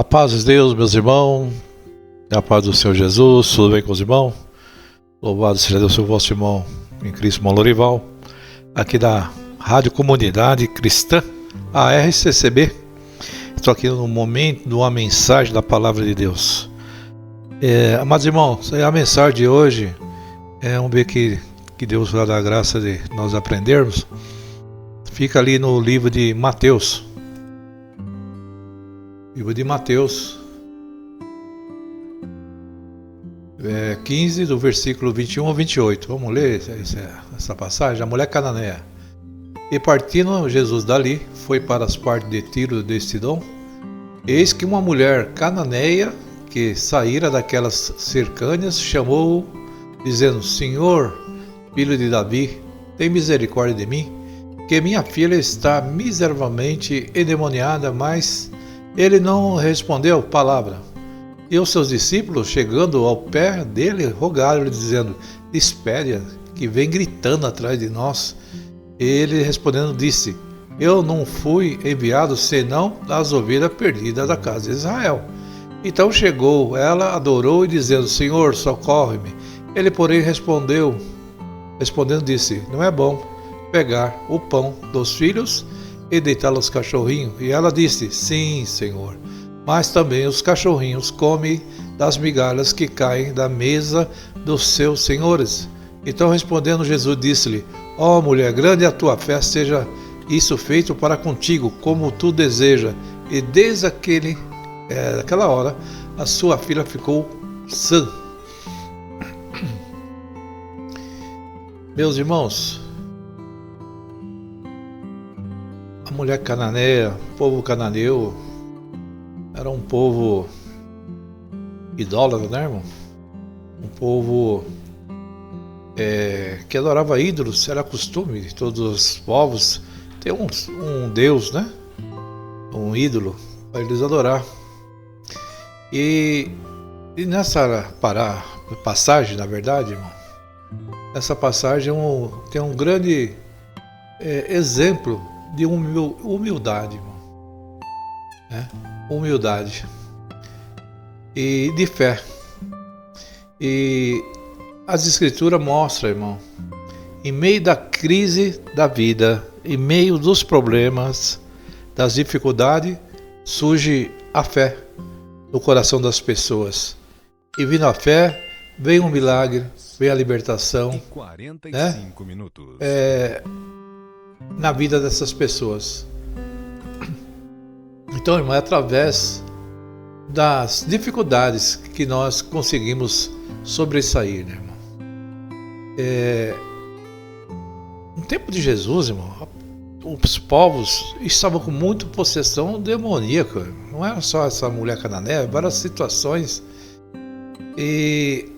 A paz de Deus, meus irmãos, a paz do Senhor Jesus, tudo bem com os irmãos? Louvado seja Deus, seu vosso irmão em Cristo, irmão Lorival, aqui da Rádio Comunidade Cristã, a RCCB. Estou aqui no momento de uma mensagem da Palavra de Deus. Amados irmãos, a mensagem de hoje, vamos ver que Deus vai dar a graça de nós aprendermos. Fica ali no livro de Mateus. Livro de Mateus, 15, do versículo 21 ao 28. Vamos ler essa passagem. A mulher cananeia. E partindo Jesus dali, foi para as partes de Tiro e de Sidom. Eis que uma mulher cananeia, que saíra daquelas cercâneas, chamou-o, dizendo: Senhor, filho de Davi, tem misericórdia de mim, que minha filha está miseravelmente endemoniada. Mas ele não respondeu palavra. E os seus discípulos, chegando ao pé dele, rogaram-lhe, dizendo: Despede-a, que vem gritando atrás de nós. Ele respondendo disse: Eu não fui enviado senão das ovelhas perdidas da casa de Israel. Então chegou ela, adorou e dizendo: Senhor, socorre-me. Ele, porém, respondendo disse: Não é bom pegar o pão dos filhos e deitá-lo aos cachorrinhos. E ela disse: Sim, Senhor, mas também os cachorrinhos comem das migalhas que caem da mesa dos seus senhores. Então respondendo Jesus disse-lhe: Ó mulher, grande é a tua fé, seja isso feito para contigo, como tu deseja. E desde aquela hora, a sua filha ficou sã. Meus irmãos, a mulher cananeia, o povo cananeu, era um povo idólatra, né, irmão? Um povo que adorava ídolos. Era costume de todos os povos ter um deus, né? Um ídolo para eles adorar. E nessa passagem, na verdade, irmão, essa passagem tem um grande exemplo de humildade, irmão. Humildade e de fé. E as escrituras mostram, irmão, em meio da crise da vida, em meio dos problemas, das dificuldades, surge a fé no coração das pessoas. E vindo a fé, vem um milagre, vem a libertação, 45 minutos. Na vida dessas pessoas. Então, irmão, é através das dificuldades que nós conseguimos sobressair, né, irmão? No tempo de Jesus, irmão, os povos estavam com muita possessão demoníaca. Não era só essa mulher cananeia, várias situações. E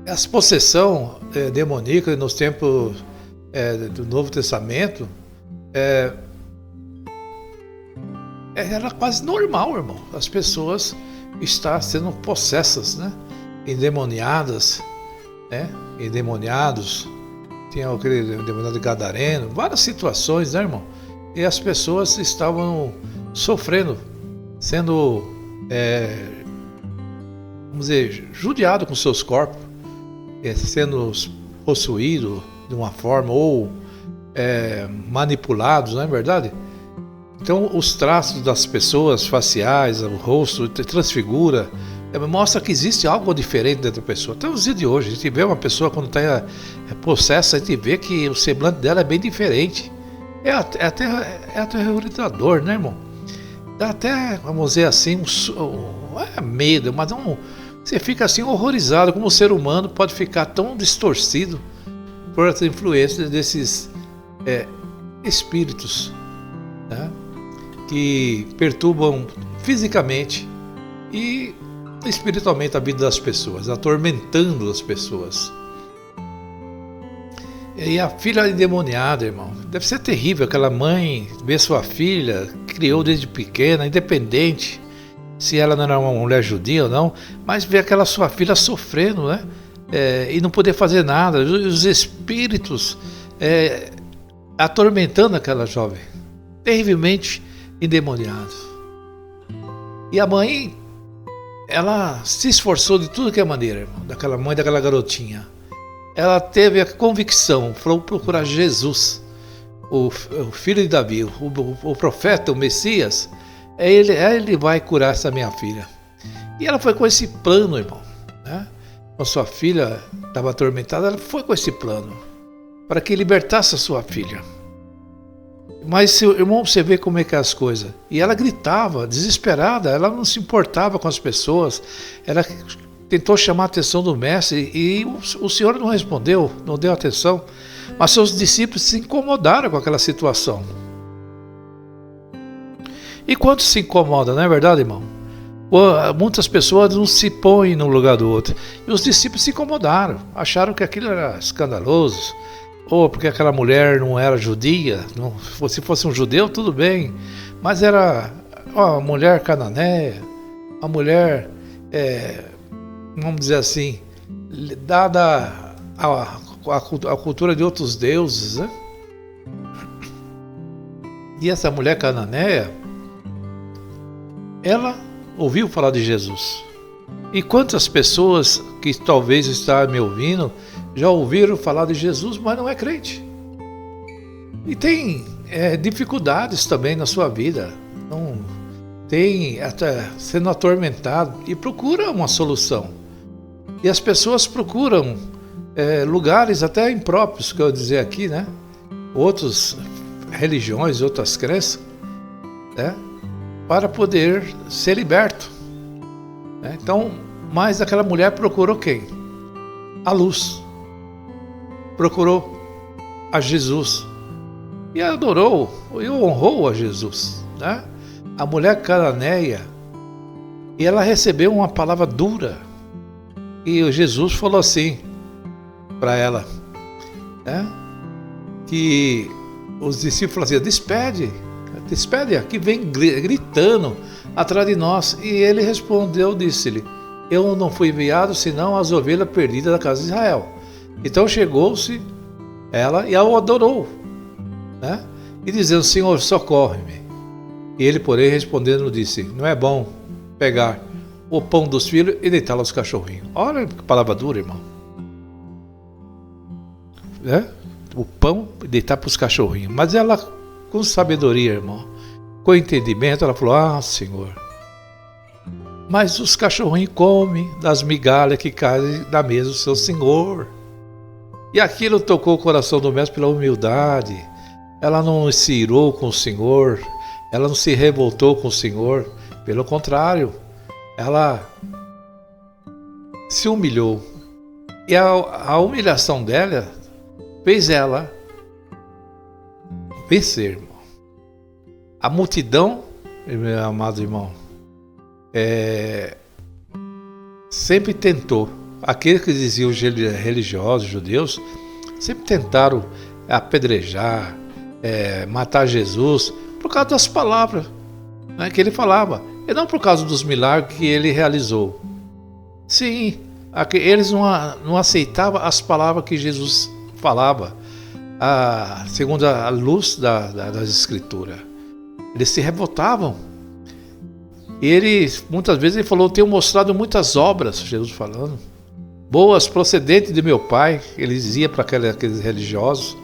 essa possessão demoníaca nos tempos do Novo Testamento era quase normal, irmão. As pessoas estão sendo possessas, né? Endemoniadas, né? Endemoniados. Tinha aquele endemoniado gadareno, várias situações, né, irmão? E as pessoas estavam sofrendo, sendo, vamos dizer, judiados com seus corpos, sendo possuídos de uma forma ou manipulados, não é verdade? Então, os traços das pessoas, faciais, o rosto, transfigura, mostra que existe algo diferente dentro da pessoa. Até os dias de hoje, a gente vê uma pessoa quando está possessa, a gente vê que o semblante dela é bem diferente. É aterrorizador, né, irmão? Dá até, vamos dizer assim, medo, mas você fica assim horrorizado como o ser humano pode ficar tão distorcido por essa influência desses espíritos, né, que perturbam fisicamente e espiritualmente a vida das pessoas, atormentando as pessoas. E a filha endemoniada, irmão, deve ser terrível aquela mãe ver sua filha, criou desde pequena, independente se ela não era uma mulher judia ou não, mas ver aquela sua filha sofrendo, né? E não poder fazer nada, os espíritos atormentando aquela jovem, terrivelmente endemoniados. E a mãe, ela se esforçou de tudo que é maneira, irmão, daquela mãe, daquela garotinha. Ela teve a convicção, falou procurar Jesus, o filho de Davi, o profeta, o Messias. Ele vai curar essa minha filha. E ela foi com esse plano, irmão, né? Quando sua filha estava atormentada, ela foi com esse plano para que libertasse a sua filha. Mas, irmão, você vê como é que é as coisas. E ela gritava, desesperada, ela não se importava com as pessoas. Ela tentou chamar a atenção do mestre e o Senhor não respondeu, não deu atenção. Mas seus discípulos se incomodaram com aquela situação. E quando se incomoda, não é verdade, irmão? Muitas pessoas não se põem no lugar do outro. E os discípulos se incomodaram, acharam que aquilo era escandaloso. Ou porque aquela mulher não era judia, se fosse um judeu, tudo bem. Mas era uma mulher cananeia, uma mulher, vamos dizer assim, dada a cultura de outros deuses, né? E essa mulher cananeia, ela ouviu falar de Jesus. E quantas pessoas que talvez estão me ouvindo já ouviram falar de Jesus, mas não é crente. E tem dificuldades também na sua vida. Não, tem até sendo atormentado e procura uma solução. E as pessoas procuram lugares até impróprios, que eu dizer aqui, né? Outras religiões, outras crenças, né? Para poder ser liberto. Então, mas aquela mulher procurou quem? A luz. Procurou a Jesus. E adorou e honrou a Jesus, né? A mulher cananeia, e ela recebeu uma palavra dura. E Jesus falou assim para ela, né? Que os discípulos falaram assim: despede, que vem gritando atrás de nós. E ele respondeu, disse-lhe: eu não fui enviado senão as ovelhas perdidas da casa de Israel. Então chegou-se ela e a adorou, né? E dizendo: Senhor, socorre-me. E ele, porém, respondendo, disse: não é bom pegar o pão dos filhos e deitá-lo aos cachorrinhos. Olha que palavra dura, irmão. O pão e deitar para os cachorrinhos. Mas ela, com sabedoria, irmão, com entendimento, ela falou: ah, Senhor, mas os cachorrinhos comem das migalhas que caem da mesa do seu Senhor. E aquilo tocou o coração do mestre pela humildade. Ela não se irou com o Senhor, ela não se revoltou com o Senhor. Pelo contrário, ela se humilhou. E a humilhação dela fez ela vencer, irmão. A multidão, meu amado irmão, sempre tentou. Aqueles que diziam religiosos, judeus, sempre tentaram apedrejar, matar Jesus por causa das palavras, né, que ele falava, e não por causa dos milagres que ele realizou. Sim, eles não aceitavam as palavras que Jesus falava, segundo a luz das Escrituras. Eles se revoltavam. E muitas vezes ele falou: tenho mostrado muitas obras, Jesus falando, boas procedentes de meu Pai. Ele dizia para aqueles religiosos: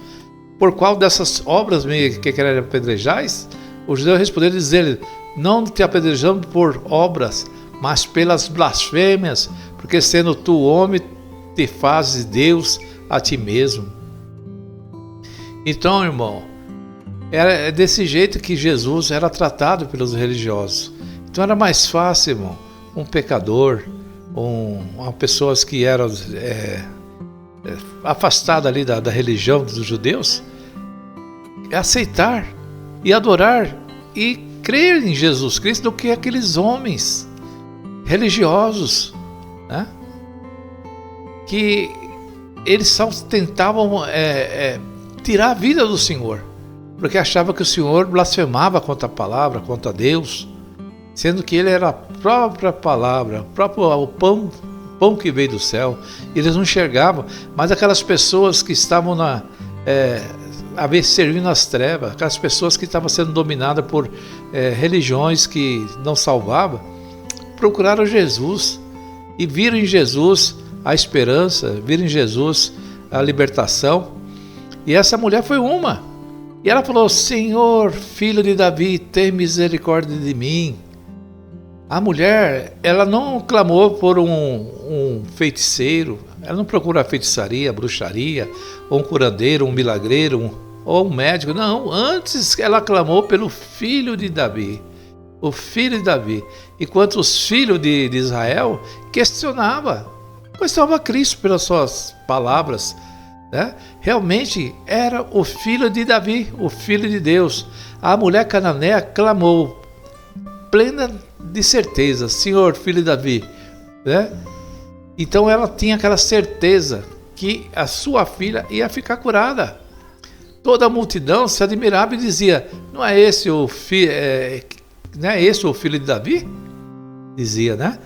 por qual dessas obras que querem apedrejais? Os judeus responderam e diziam: não te apedrejamos por obras, mas pelas blasfêmias, porque sendo tu homem, te fazes Deus a ti mesmo. Então, irmão, era desse jeito que Jesus era tratado pelos religiosos. Então era mais fácil, irmão, um pecador, uma pessoa que era afastada ali da religião dos judeus, aceitar e adorar e crer em Jesus Cristo do que aqueles homens religiosos, né? Que eles só tentavam tirar a vida do Senhor, porque achavam que o Senhor blasfemava contra a palavra, contra Deus, sendo que ele era a própria palavra, o pão que veio do céu. Eles não enxergavam, mas aquelas pessoas que estavam servindo nas trevas, aquelas pessoas que estavam sendo dominadas por religiões que não salvavam, procuraram Jesus e viram em Jesus a esperança, viram em Jesus a libertação. E essa mulher foi uma. E ela falou: Senhor, filho de Davi, tem misericórdia de mim. A mulher, ela não clamou por um feiticeiro, ela não procura a feitiçaria, a bruxaria, ou um curandeiro, um milagreiro, ou um médico. Não, antes ela clamou pelo filho de Davi. O filho de Davi. Enquanto os filhos de Israel questionavam Cristo pelas suas palavras, né? Realmente era o filho de Davi, o filho de Deus. A mulher cananeia clamou, plena de certeza: Senhor, filho de Davi, né? Então ela tinha aquela certeza que a sua filha ia ficar curada. Toda a multidão se admirava e dizia: não é esse o filho, não é esse o filho de Davi? Dizia, né?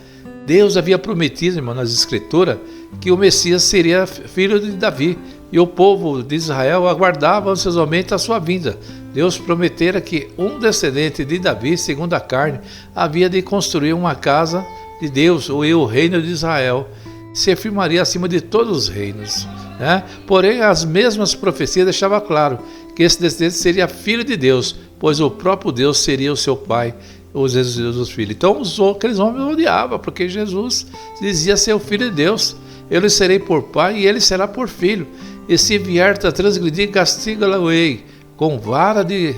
Deus havia prometido, irmão, nas Escrituras, que o Messias seria filho de Davi, e o povo de Israel aguardava ansiosamente a sua vinda. Deus prometera que um descendente de Davi, segundo a carne, havia de construir uma casa de Deus, ou o reino de Israel, se afirmaria acima de todos os reinos, né? Porém, as mesmas profecias deixavam claro que esse descendente seria filho de Deus, pois o próprio Deus seria o seu pai, os Jesus filhos. Então aqueles homens odiavam, porque Jesus dizia ser o filho de Deus. Eu lhe serei por pai e ele será por filho. E se vier a transgredir, castiga-lo-ei com vara de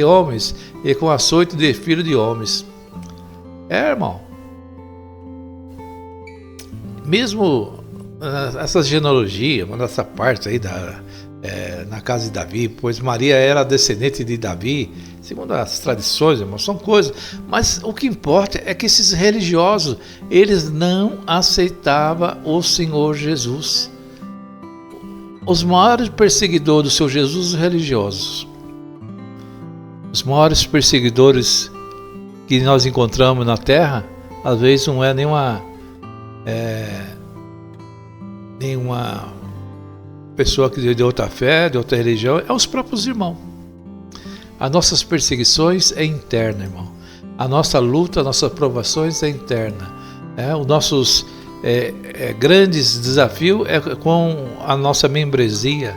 homens e com açoite de filho de homens. Irmão, mesmo essa genealogia, nessa parte aí na casa de Davi, pois Maria era descendente de Davi, segundo as tradições, irmão, são coisas, mas o que importa é que esses religiosos, eles não aceitavam o Senhor Jesus. Os maiores perseguidores do Senhor Jesus, os religiosos. Os maiores perseguidores que nós encontramos na terra, às vezes não é nenhuma pessoa que de outra fé, de outra religião, é os próprios irmãos. As nossas perseguições é interna, irmão. A nossa luta, as nossas provações é interna. Os nossos grandes desafios é com a nossa membresia,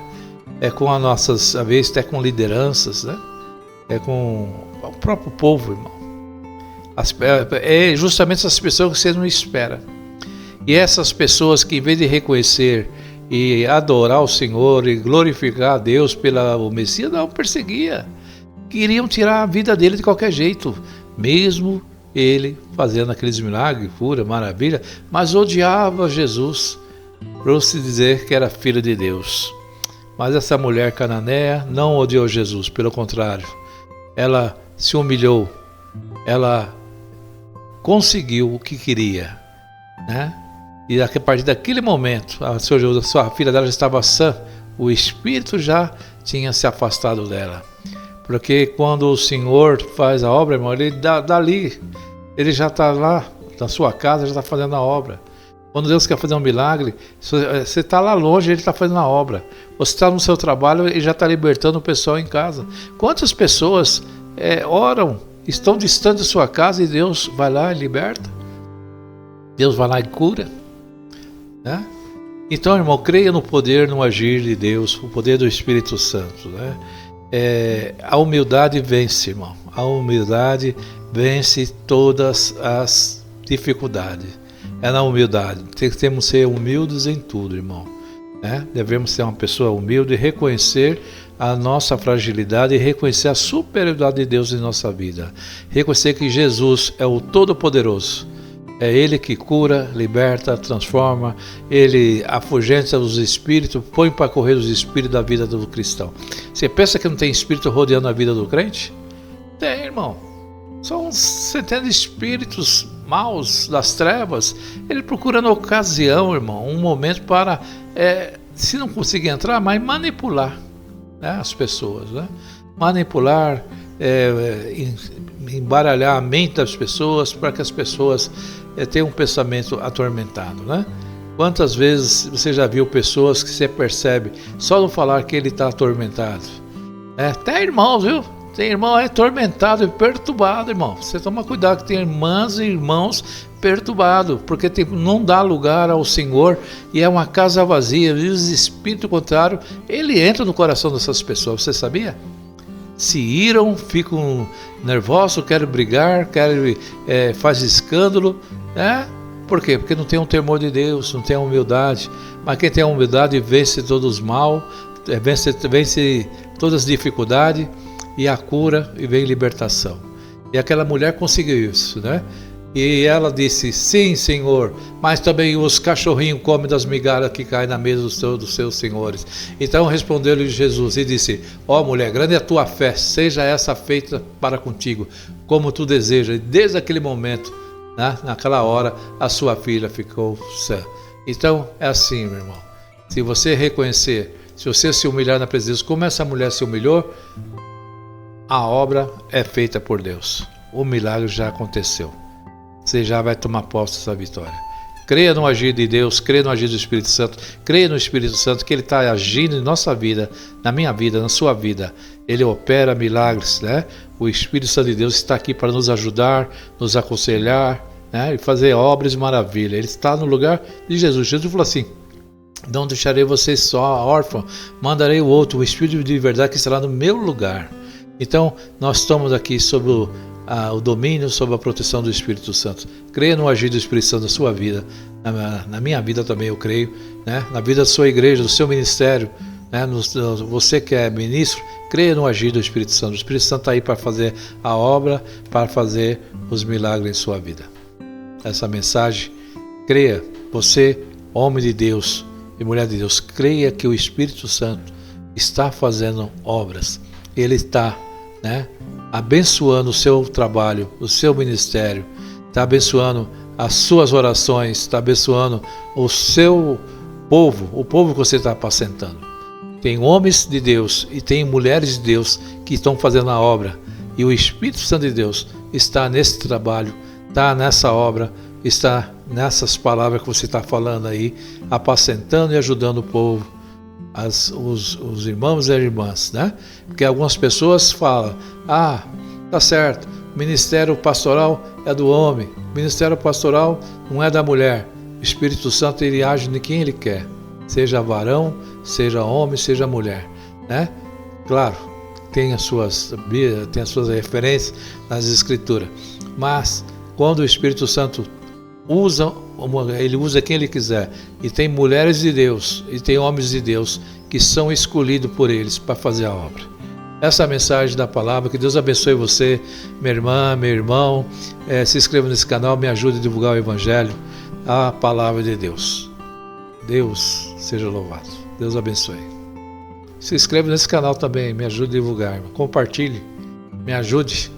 é com as nossas, às vezes até com lideranças, né? É com o próprio povo, irmão. É justamente essas pessoas que você não espera. E essas pessoas que, em vez de reconhecer e adorar o Senhor e glorificar a Deus pelo Messias, não, perseguia. Queriam tirar a vida dele de qualquer jeito, mesmo ele fazendo aqueles milagres, cura, maravilha, mas odiava Jesus, por se dizer que era filho de Deus. Mas essa mulher cananeia não odiou Jesus, pelo contrário, ela se humilhou, ela conseguiu o que queria, né? E a partir daquele momento, a sua filha dela já estava sã, o espírito já tinha se afastado dela. Porque quando o Senhor faz a obra, irmão, ele dali, ele já está lá, na sua casa, já está fazendo a obra. Quando Deus quer fazer um milagre, você está lá longe, ele está fazendo a obra. Você está no seu trabalho e já está libertando o pessoal em casa. Quantas pessoas oram, estão distantes da sua casa e Deus vai lá e liberta? Deus vai lá e cura, né? Então, irmão, creia no poder, no agir de Deus, o poder do Espírito Santo, né? A humildade vence, irmão. A humildade vence todas as dificuldades. É na humildade. Temos que ser humildes em tudo, irmão, né? Devemos ser uma pessoa humilde e reconhecer a nossa fragilidade e reconhecer a superioridade de Deus em nossa vida. Reconhecer que Jesus é o Todo-Poderoso. É Ele que cura, liberta, transforma. Ele afugenta os espíritos, põe para correr os espíritos da vida do cristão. Você pensa que não tem espírito rodeando a vida do crente? Tem, irmão. São centenas de espíritos maus das trevas. Ele procurando ocasião, irmão, um momento para, se não conseguir entrar, mas manipular, né, as pessoas, né? Manipular, embaralhar a mente das pessoas para que as pessoas tenham um pensamento atormentado, né? Quantas vezes você já viu pessoas que você percebe só no falar que ele está atormentado? Até irmãos, viu? Tem irmão atormentado e perturbado, irmão. Você toma cuidado que tem irmãs e irmãos perturbados, porque não dá lugar ao Senhor e é uma casa vazia. E os espíritos contrários, ele entra no coração dessas pessoas, você sabia? Se iram, ficam nervosos, querem brigar, faz escândalo, né? Por quê? Porque não tem um temor de Deus, não tem a humildade. Mas quem tem a humildade vence todos os mal, vence todas as dificuldades, e a cura, e vem libertação. E aquela mulher conseguiu isso, né? E ela disse, sim, Senhor, mas também os cachorrinhos comem das migalhas que caem na mesa dos seus senhores. Então respondeu-lhe Jesus e disse, ó mulher, grande é a tua fé, seja essa feita para contigo, como tu desejas. E desde aquele momento, né, naquela hora, a sua filha ficou sã. Então é assim, meu irmão, se você reconhecer, se você se humilhar na presença, como essa mulher se humilhou, a obra é feita por Deus. O milagre já aconteceu. Você já vai tomar posse dessa vitória. Creia no agir de Deus, creia no agir do Espírito Santo, creia no Espírito Santo que Ele está agindo em nossa vida, na minha vida, na sua vida. Ele opera milagres, né? O Espírito Santo de Deus está aqui para nos ajudar, nos aconselhar, né? E fazer obras de maravilha. Ele está no lugar de Jesus. Jesus falou assim, não deixarei vocês só órfãos, mandarei o outro, o Espírito de verdade que estará no meu lugar. Então, nós estamos aqui sob o domínio, sob a proteção do Espírito Santo. Creia no agir do Espírito Santo na sua vida, na minha vida também eu creio, né? Na vida da sua igreja, do seu ministério, né? Você que é ministro, creia no agir do Espírito Santo. O Espírito Santo está aí para fazer a obra, para fazer os milagres em sua vida. Essa mensagem, creia, você, homem de Deus e mulher de Deus, creia que o Espírito Santo está fazendo obras. Ele está, né, abençoando o seu trabalho, o seu ministério, está abençoando as suas orações, está abençoando o seu povo, o povo que você está apacentando. Tem homens de Deus e tem mulheres de Deus que estão fazendo a obra, e o Espírito Santo de Deus está nesse trabalho, está nessa obra, está nessas palavras que você está falando aí, apacentando e ajudando o povo, os irmãos e as irmãs, né? Porque algumas pessoas falam, tá certo, o ministério pastoral é do homem, o ministério pastoral não é da mulher. O Espírito Santo, ele age em quem ele quer, seja varão, seja homem, seja mulher, né? Claro, tem as suas referências nas Escrituras, mas quando o Espírito Santo ele usa quem ele quiser, e tem mulheres de Deus e tem homens de Deus que são escolhidos por eles para fazer a obra. Essa é a mensagem da palavra. Que Deus abençoe você, minha irmã, meu irmão. Se inscreva nesse canal, me ajude a divulgar o Evangelho, a palavra de Deus. Deus seja louvado. Deus abençoe. Se inscreva nesse canal também, me ajude a divulgar, compartilhe, me ajude